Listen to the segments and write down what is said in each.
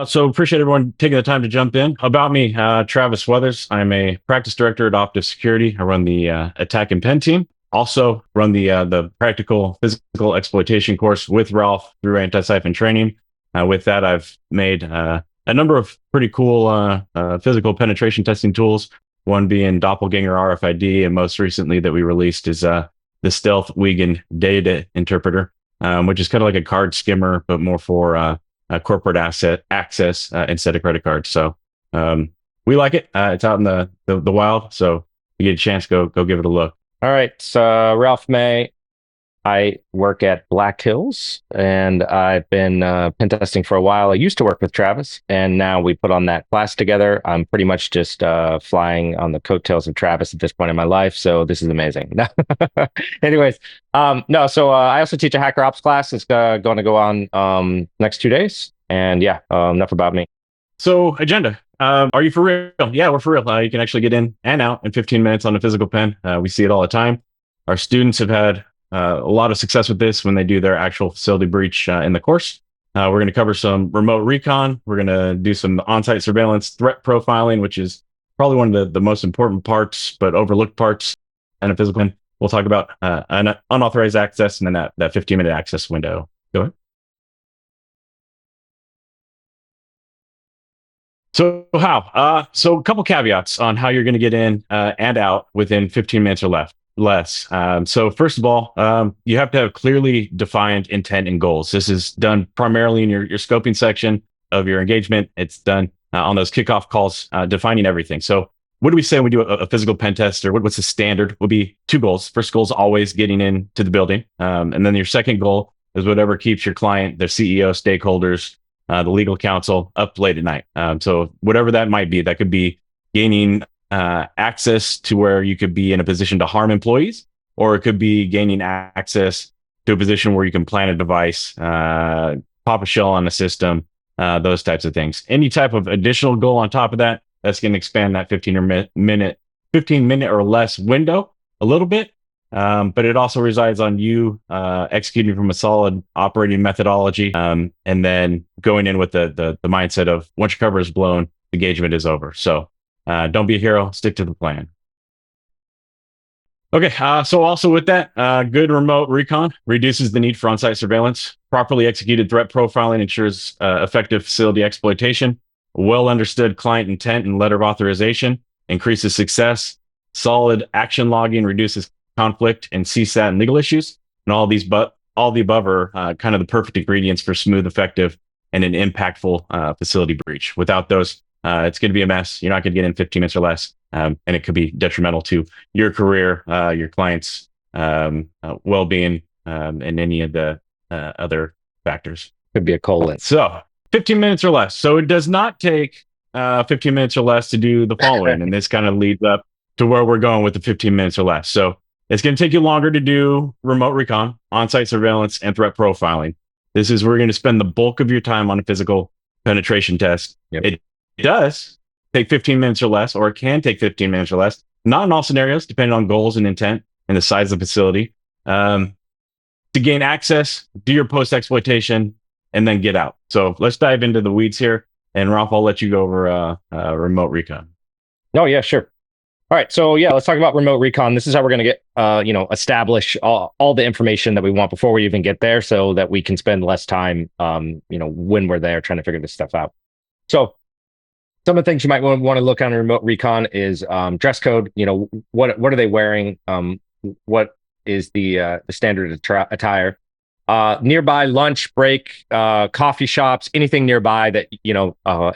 So appreciate everyone taking the time to jump in. About me, Travis Weathers. I'm a practice director at Optiv Security. I run the attack and pen team. Also run the Practical Physical Exploitation course with Ralph through Antisyphon training. With that, I've made a number of pretty cool physical penetration testing tools. One being Doppelganger RFID, and most recently that we released is the Stealth Wiegand Data Interpreter, which is kind of like a card skimmer, but more for corporate asset access instead of credit cards. So we like it. It's out in the wild, so if you get a chance, go give it a look. All right, so Ralph May. I work at Black Hills, and I've been pen testing for a while. I used to work with Travis, and now we put on that class together. I'm pretty much just flying on the coattails of Travis at this point in my life, so this is amazing. Anyways, no, so I also teach a hacker ops class. It's going to go on next 2 days, and yeah, enough about me. So agenda. Are you for real? Yeah, we're for real. You can actually get in and out in 15 minutes on a physical pen. We see it all the time. Our students have had a lot of success with this when they do their actual facility breach in the course. We're going to cover some remote recon. We're going to do some on-site surveillance threat profiling, which is probably one of the most important parts, but overlooked parts in a physical pen. We'll talk about an unauthorized access and then that 15-minute access window. Go ahead. So how? So a couple caveats on how you're going to get in and out within 15 minutes or less. So first of all, you have to have clearly defined intent and goals. This is done primarily in your scoping section of your engagement. It's done on those kickoff calls, defining everything. So what do we say when we do a physical pen test, or what's the standard? Would be two goals. First goal is always getting into the building. And then your second goal is whatever keeps your client, their CEO, stakeholders, the legal counsel up late at night. So whatever that might be, that could be gaining access to where you could be in a position to harm employees, or it could be gaining access to a position where you can plant a device, pop a shell on a system, those types of things. Any type of additional goal on top of that, that's going to expand that 15 minute or less window a little bit. But it also resides on you executing from a solid operating methodology, and then going in with the mindset of once your cover is blown, engagement is over. So don't be a hero, stick to the plan. Okay, so also with that, good remote recon reduces the need for on-site surveillance. Properly executed threat profiling ensures effective facility exploitation. Well understood client intent and letter of authorization increases success. Solid action logging reduces conflict and CSAT and legal issues. And all the above are kind of the perfect ingredients for smooth, effective, and an impactful facility breach. Without those, it's going to be a mess. You're not going to get in 15 minutes or less. And it could be detrimental to your career, your clients' well-being, and any of the other factors. Could be a colon. So 15 minutes or less. So it does not take 15 minutes or less to do the following. And this kind of leads up to where we're going with the 15 minutes or less. So it's going to take you longer to do remote recon, on-site surveillance, and threat profiling. This is where you're going to spend the bulk of your time on a physical penetration test. Yep. It does take 15 minutes or less, or it can take 15 minutes or less. Not in all scenarios, depending on goals and intent and the size of the facility. To gain access, do your post-exploitation, and then get out. So let's dive into the weeds here. And Ralph, I'll let you go over remote recon. Oh, yeah, sure. All right, so yeah, let's talk about remote recon. This is how we're going to get, establish all the information that we want before we even get there, so that we can spend less time, when we're there trying to figure this stuff out. So some of the things you might want to look on remote recon is dress code. What are they wearing? What is the standard attire? Nearby lunch break, coffee shops, anything nearby that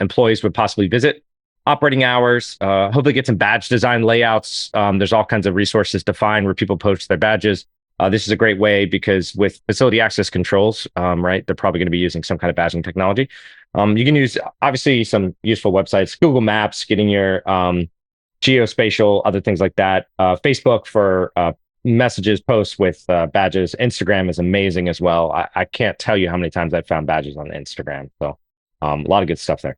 employees would possibly visit. Operating hours, hopefully get some badge design layouts. There's all kinds of resources to find where people post their badges. This is a great way because with facility access controls, right, they're probably going to be using some kind of badging technology. You can use, obviously, some useful websites, Google Maps, getting your geospatial, other things like that. Facebook for messages, posts with badges. Instagram is amazing as well. I can't tell you how many times I've found badges on Instagram. So a lot of good stuff there.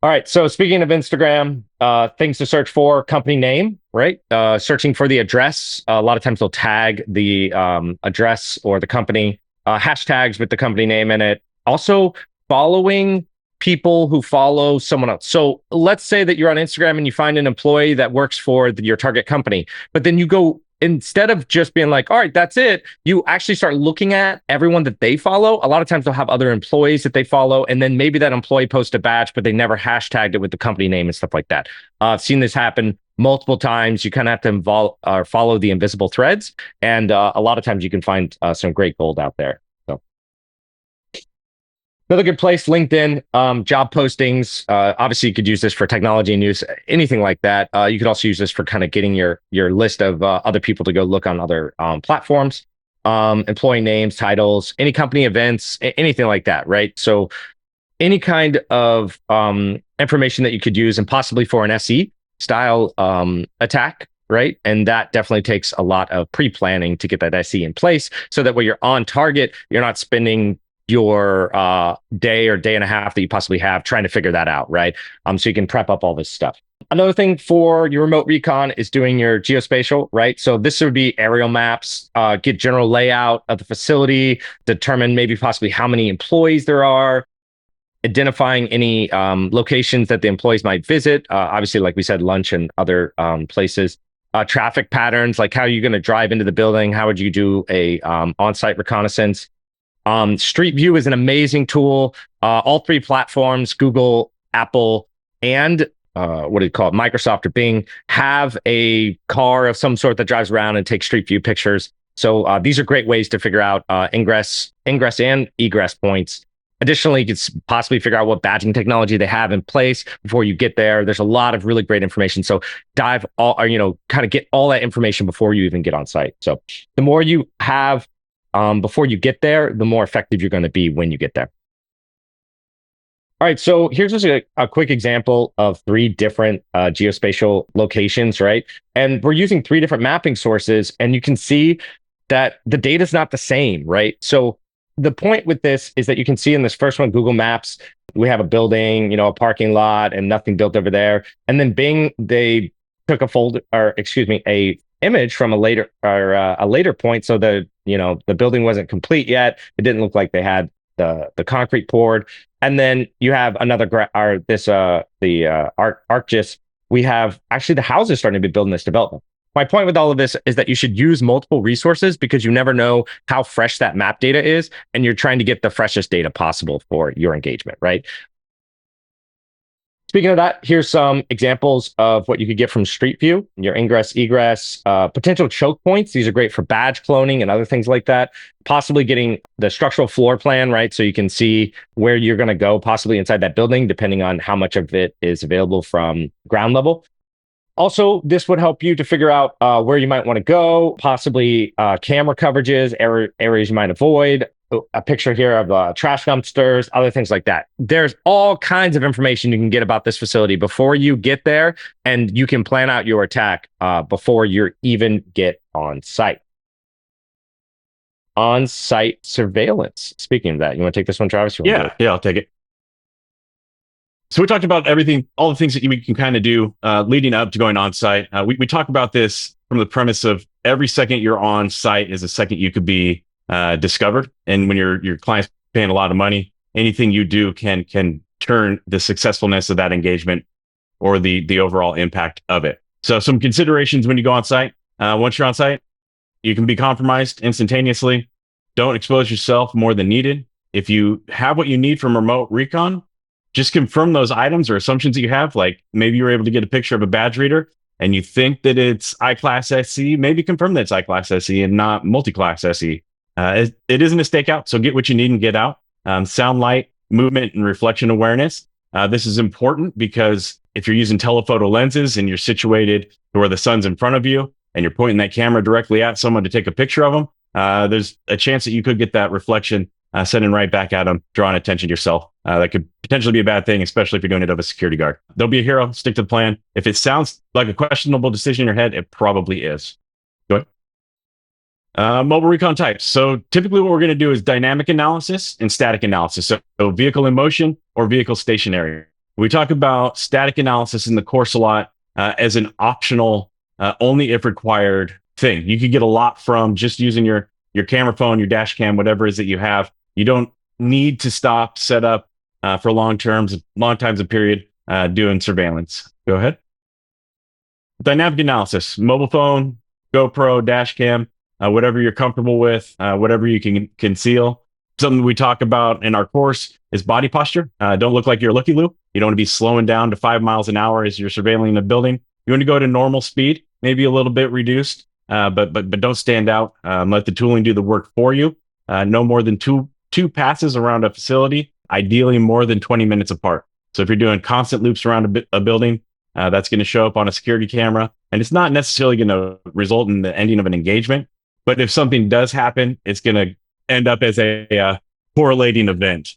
All right. So speaking of Instagram, things to search for: company name, right? Searching for the address. A lot of times they'll tag the address or the company, hashtags with the company name in it. Also, following people who follow someone else. So let's say that you're on Instagram and you find an employee that works for your target company, but then you go, instead of just being like, all right, that's it, you actually start looking at everyone that they follow. A lot of times they'll have other employees that they follow, and then maybe that employee posts a badge, but they never hashtagged it with the company name and stuff like that. I've seen this happen multiple times. You kind of have to involve or follow the invisible threads, and a lot of times you can find some great gold out there. So another good place, LinkedIn, job postings. Obviously, you could use this for technology news, anything like that. You could also use this for kind of getting your list of other people to go look on other platforms, employee names, titles, any company events, anything like that, right? So any kind of information that you could use, and possibly for an SE style attack, right? And that definitely takes a lot of pre-planning to get that SE in place, so that when you're on target, you're not spending your day or day and a half that you possibly have trying to figure that out, right? So you can prep up all this stuff. Another thing for your remote recon is doing your geospatial, right? So this would be aerial maps, get general layout of the facility, determine maybe possibly how many employees there are, identifying any locations that the employees might visit. Obviously, like we said, lunch and other places. Traffic patterns, like how are you going to drive into the building? How would you do a on-site reconnaissance? Street View is an amazing tool. All three platforms, Google, Apple, and what do you call it, Microsoft or Bing, have a car of some sort that drives around and takes Street View pictures. So these are great ways to figure out ingress and egress points. Additionally, you could possibly figure out what badging technology they have in place before you get there. There's a lot of really great information. So dive all, or, kind of get all that information before you even get on site. So the more you have before you get there, the more effective you're going to be when you get there. All right, so here's just a quick example of 3 different geospatial locations, right? And we're using 3 different mapping sources, and you can see that the data is not the same, right? So the point with this is that you can see in this first one, Google Maps, we have a building, a parking lot, and nothing built over there. And then Bing, they took a image from a later point, so the building wasn't complete yet. It didn't look like they had the concrete poured. And then you have another ArcGIS. We have actually the houses starting to be built in this development. My point with all of this is that you should use multiple resources, because you never know how fresh that map data is, and you're trying to get the freshest data possible for your engagement, right? Speaking of that, here's some examples of what you could get from Street View, your ingress, egress, potential choke points. These are great for badge cloning and other things like that. Possibly getting the structural floor plan, right? So you can see where you're going to go, possibly inside that building, depending on how much of it is available from ground level. Also, this would help you to figure out where you might want to go, possibly camera coverages, areas you might avoid, a picture here of trash dumpsters, other things like that. There's all kinds of information you can get about this facility before you get there, and you can plan out your attack before you even get on site. On-site surveillance. Speaking of that, you want to take this one, Travis? Yeah, I'll take it. So we talked about everything, all the things that we can kind of do leading up to going on site. We talk about this from the premise of every second you're on site is a second you could be discovered. And when your client's paying a lot of money, anything you do can turn the successfulness of that engagement or the overall impact of it. So some considerations when you go on site. Once you're on site, you can be compromised instantaneously. Don't expose yourself more than needed. If you have what you need from remote recon, just confirm those items or assumptions that you have. Like maybe you're able to get a picture of a badge reader and you think that it's I-Class SE, maybe confirm that it's I-Class SE and not multi-class SE. It isn't a stakeout, so get what you need and get out. Sound, light, movement, and reflection awareness. This is important because if you're using telephoto lenses and you're situated to where the sun's in front of you and you're pointing that camera directly at someone to take a picture of them, there's a chance that you could get that reflection sending right back at them, drawing attention to yourself. That could potentially be a bad thing, especially if you're doing it of a security guard. Don't be a hero, stick to the plan. If it sounds like a questionable decision in your head, it probably is. Go ahead. Mobile recon types. So typically what we're going to do is dynamic analysis and static analysis. So vehicle in motion or vehicle stationary. We talk about static analysis in the course a lot as an optional, only if required thing. You could get a lot from just using your camera phone, your dash cam, whatever it is that you have. You don't need to stop, set up, for long times of period doing surveillance. Go ahead. Dynamic analysis, mobile phone, GoPro, dash cam, whatever you're comfortable with, whatever you can conceal. Something we talk about in our course is body posture. Don't look like you're looky loo. You don't want to be slowing down to 5 miles an hour as you're surveilling the building. You want to go to normal speed, maybe a little bit reduced, but don't stand out. Let the tooling do the work for you. No more than two passes around a facility, ideally more than 20 minutes apart. So if you're doing constant loops around a building, that's going to show up on a security camera, and it's not necessarily going to result in the ending of an engagement. But if something does happen, it's going to end up as a correlating event.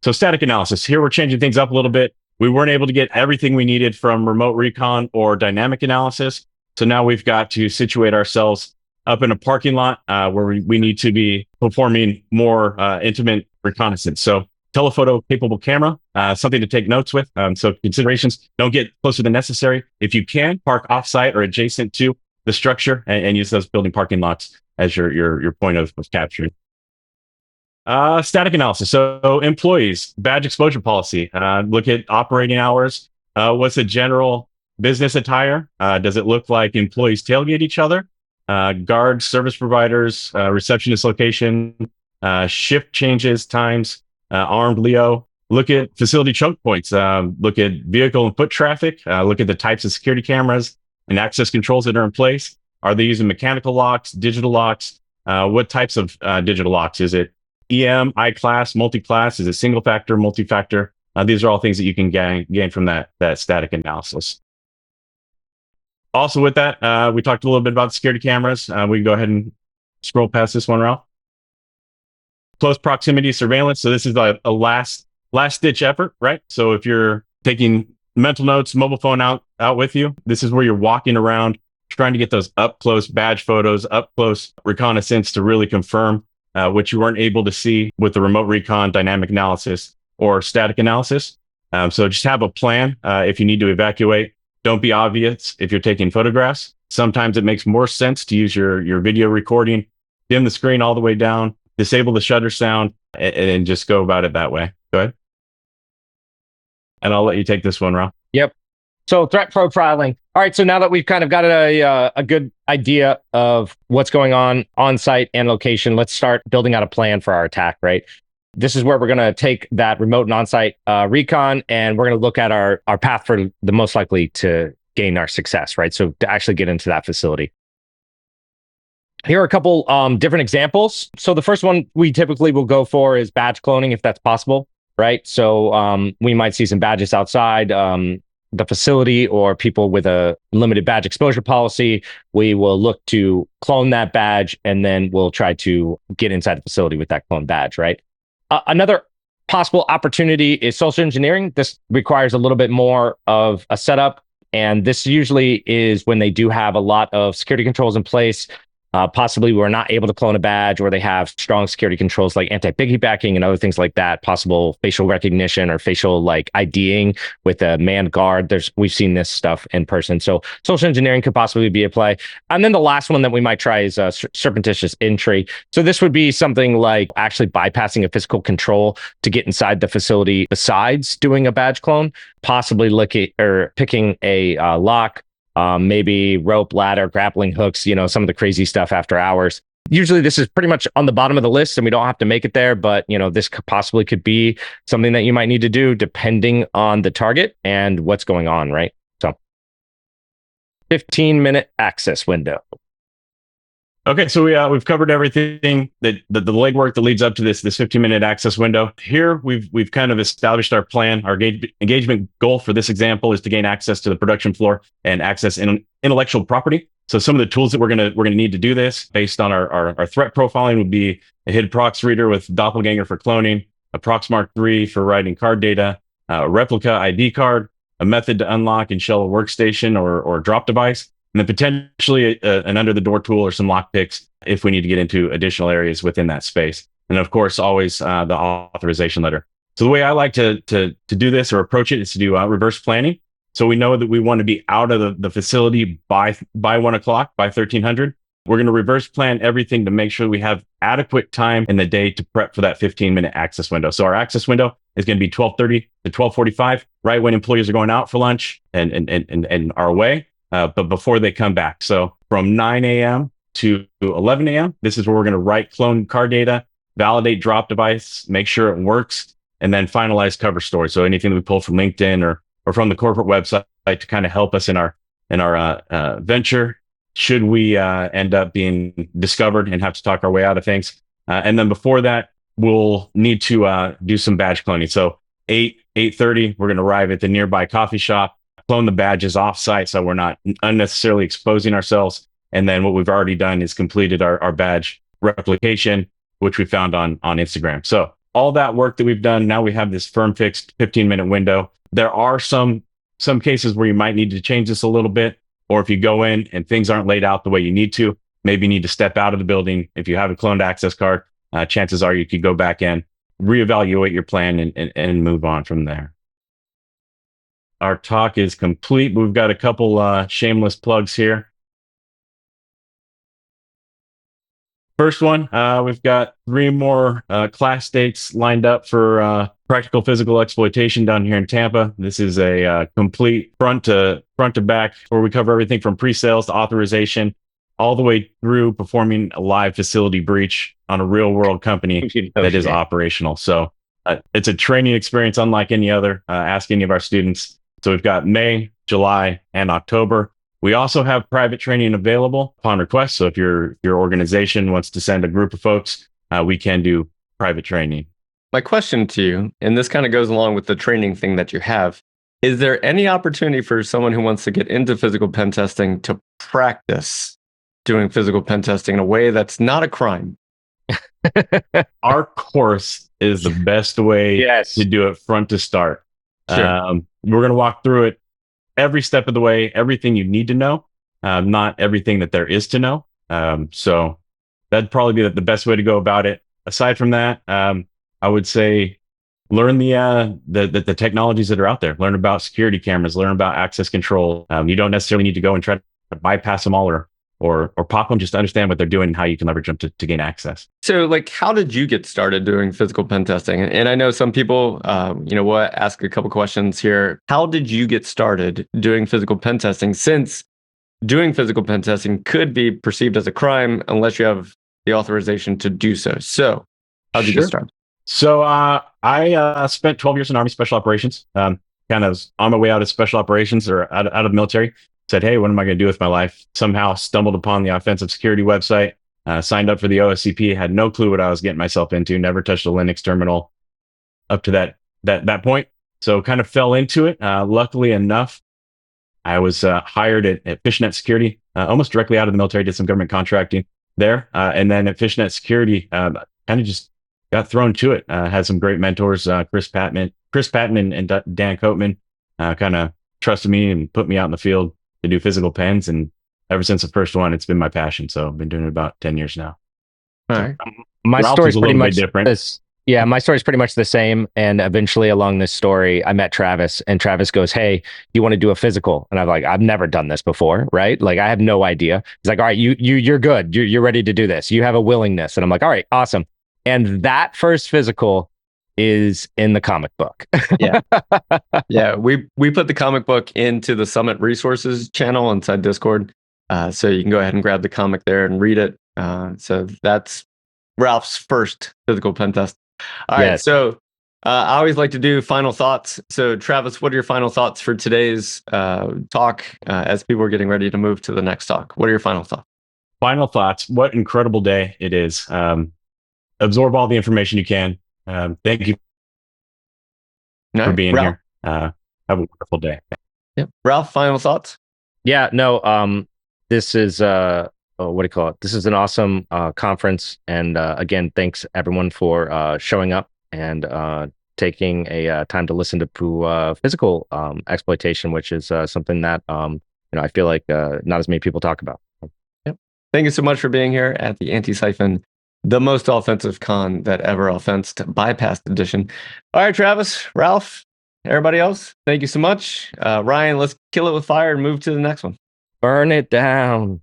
So static analysis. Here we're changing things up a little bit. We weren't able to get everything we needed from remote recon or dynamic analysis. So now we've got to situate ourselves up in a parking lot where we need to be performing more intimate reconnaissance. So telephoto capable camera, something to take notes with. So considerations, don't get closer than necessary. If you can, park offsite or adjacent to the structure and use those building parking lots as your point of capturing. Static analysis. So employees, badge exposure policy. Look at operating hours. What's the general business attire? Does it look like employees tailgate each other? Guards, service providers, receptionist location, shift changes, times, armed Leo. Look at facility choke points. Look at vehicle and foot traffic. Look at the types of security cameras and access controls that are in place. Are they using mechanical locks, digital locks? What types of digital locks? Is it EM, I-class, multi-class? Is it single factor, multi-factor? These are all things that you can gain from that static analysis. Also with that, we talked a little bit about security cameras. We can go ahead and scroll past this one, Ralph. Close proximity surveillance. So this is a last ditch effort, right? So if you're taking mental notes, mobile phone out with you, this is where you're walking around trying to get those up close badge photos, up close reconnaissance to really confirm what you weren't able to see with the remote recon, dynamic analysis, or static analysis. So just have a plan if you need to evacuate. Don't be obvious if you're taking photographs. Sometimes it makes more sense to use your video recording, dim the screen all the way down, disable the shutter sound, and just go about it that way. Go ahead. And I'll let you take this one, Rob. Yep. So threat profiling. All right. So now that we've kind of got a good idea of what's going on site and location, let's start building out a plan for our attack, right? This is where we're going to take that remote and on-site recon, and we're going to look at our path for the most likely to gain our success, right? So to actually get into that facility. Here are a couple different examples. So the first one we typically will go for is badge cloning, if that's possible, right? So we might see some badges outside the facility or people with a limited badge exposure policy. We will look to clone that badge, and then we'll try to get inside the facility with that clone badge, right? Another possible opportunity is social engineering. This requires a little bit more of a setup, and this usually is when they do have a lot of security controls in place. Possibly we're not able to clone a badge, or they have strong security controls like anti-piggybacking and other things like that, possible facial recognition or facial like IDing with a manned guard. We've seen this stuff in person. So social engineering could possibly be a play. And then the last one that we might try is surreptitious entry. So this would be something like actually bypassing a physical control to get inside the facility besides doing a badge clone, possibly picking a lock, maybe rope, ladder, grappling hooks, some of the crazy stuff after hours. Usually this is pretty much on the bottom of the list and we don't have to make it there, but this possibly could be something that you might need to do depending on the target and what's going on, right? So 15-minute access window. Okay, so we've covered everything that the legwork that leads up to this 15-minute access window. Here we've kind of established our plan. Our engagement goal for this example is to gain access to the production floor and access intellectual property. So some of the tools that we're gonna need to do this based on our threat profiling would be a hid prox reader with doppelganger for cloning, a Proxmark 3 for writing card data, a replica ID card, a method to unlock and shell a workstation or drop device, and then potentially an under the door tool or some lock picks if we need to get into additional areas within that space. And of course, always the authorization letter. So the way I like to do this or approach it is to do reverse planning. So we know that we want to be out of the facility by 1 o'clock, by 1300. We're going to reverse plan everything to make sure we have adequate time in the day to prep for that 15-minute access window. So our access window is going to be 12:30 to 12:45, right when employees are going out for lunch and are away, but before they come back. So from 9 a.m. to 11 a.m., this is where we're going to write clone car data, validate drop device, make sure it works, and then finalize cover story. So anything that we pull from LinkedIn or from the corporate website to kind of help us in our venture, should we end up being discovered and have to talk our way out of things. And then before that, we'll need to do some badge cloning. So 8:30, we're going to arrive at the nearby coffee shop, clone the badges off-site so we're not unnecessarily exposing ourselves. And then what we've already done is completed our badge replication, which we found on Instagram. So all that work that we've done, now we have this firm fixed 15-minute window. There are some cases where you might need to change this a little bit, or if you go in and things aren't laid out the way you need to, maybe you need to step out of the building. If you have a cloned access card, chances are you could go back in, reevaluate your plan, and move on from there. Our talk is complete. We've got a couple shameless plugs here. First one, we've got 3 more class dates lined up for Practical Physical Exploitation down here in Tampa. This is a complete front to back, where we cover everything from pre-sales to authorization, all the way through performing a live facility breach on a real world company that is operational. So it's a training experience unlike any other. Ask any of our students. So we've got May, July, and October. We also have private training available upon request. So if your organization wants to send a group of folks, we can do private training. My question to you, and this kind of goes along with the training thing that you have, is there any opportunity for someone who wants to get into physical pen testing to practice doing physical pen testing in a way that's not a crime? Our course is the best way to do it front to start. Sure. We're going to walk through it every step of the way, everything you need to know, not everything that there is to know. So that'd probably be the best way to go about it. Aside from that, I would say learn the technologies that are out there. Learn about security cameras. Learn about access control. You don't necessarily need to go and try to bypass them all or pop them. Just to understand what they're doing and how you can leverage them to gain access. So, like, how did you get started doing physical pen testing? And I know some people, ask a couple questions here. How did you get started doing physical pen testing? Since doing physical pen testing could be perceived as a crime unless you have the authorization to do so. So, how did you get started? So I spent 12 years in Army Special Operations, kind of on my way out of Special Operations or out of the military. Said, hey, what am I going to do with my life? Somehow stumbled upon the offensive security website, signed up for the OSCP, had no clue what I was getting myself into, never touched a Linux terminal up to that point. So kind of fell into it. Luckily enough, I was hired at Fishnet Security, almost directly out of the military, did some government contracting there. And then at Fishnet Security, kind of just got thrown to it. Had some great mentors, Chris Patton and Dan Coatman, kind of trusted me and put me out in the field to do physical pens. And ever since the first one, it's been my passion. So I've been doing it about 10 years now. All right. My story is pretty much different. Yeah, my story is pretty much the same. And eventually along this story, I met Travis, and Travis goes, hey, do you want to do a physical? And I'm like, I've never done this before, right? Like, I have no idea. He's like, all right, you're good. You're ready to do this. You have a willingness. And I'm like, all right, awesome. And that first physical is in the comic book. Yeah. We put the comic book into the Summit Resources channel inside Discord. So you can go ahead and grab the comic there and read it. So that's Ralph's first physical pen test. All right. So I always like to do final thoughts. So Travis, what are your final thoughts for today's talk as people are getting ready to move to the next talk? What are your final thoughts? Final thoughts. What incredible day it is. Absorb all the information you can. Thank you for being here. Have a wonderful day. Yeah. Ralph, final thoughts? Yeah, no, this is, what do you call it? This is an awesome conference. And again, thanks everyone for showing up and taking a time to listen to physical exploitation, which is something that, I feel like not as many people talk about. Yep. Thank you so much for being here at the Antisyphon, the most offensive con that ever offensed, bypassed edition. All right, Travis, Ralph, everybody else, thank you so much. Ryan, let's kill it with fire and move to the next one. Burn it down.